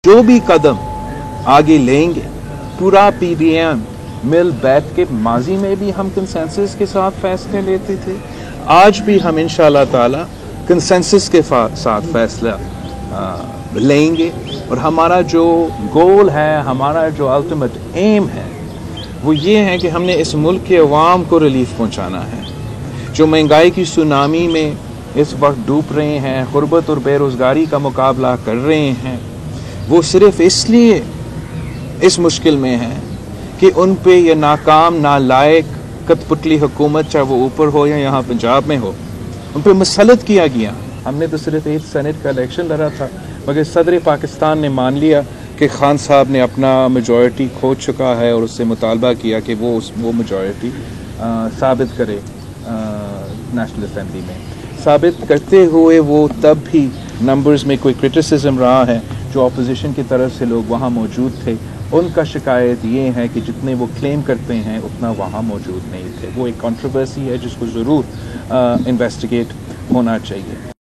جو بھی قدم آگے لیں گے پورا پی ڈی ایم مل بیٹھ کے ماضی میں بھی ہم کنسنسس کے ساتھ فیصلے لیتے تھے، آج بھی ہم انشاءاللہ تعالی کنسنسس کے ساتھ فیصلہ لیں گے، اور ہمارا جو گول ہے، ہمارا جو الٹیمیٹ ایم ہے وہ یہ ہے کہ ہم نے اس ملک کے عوام کو ریلیف پہنچانا ہے، جو مہنگائی کی سونامی میں اس وقت ڈوب رہے ہیں، غربت اور بے روزگاری کا مقابلہ کر رہے ہیں، وہ صرف اس لیے اس مشکل میں ہیں کہ ان پہ یہ ناکام نالائق کٹ پتلی حکومت، چاہے وہ اوپر ہو یا یہاں پنجاب میں ہو، ان پہ مسلط کیا گیا۔ ہم نے تو صرف ایک سینٹ کا الیکشن لڑا تھا، مگر صدر پاکستان نے مان لیا کہ خان صاحب نے اپنا میجورٹی کھو چکا ہے، اور اس سے مطالبہ کیا کہ وہ میجورٹی ثابت کرے نیشنل اسمبلی میں۔ ثابت کرتے ہوئے وہ تب بھی نمبرز میں کوئی کرٹیسزم رہا ہے، جو اپوزیشن کی طرف سے لوگ وہاں موجود تھے، ان کا شکایت یہ ہے کہ جتنے وہ کلیم کرتے ہیں اتنا وہاں موجود نہیں تھے۔ وہ ایک کنٹروورسی ہے جس کو ضرور انویسٹیگیٹ ہونا چاہیے۔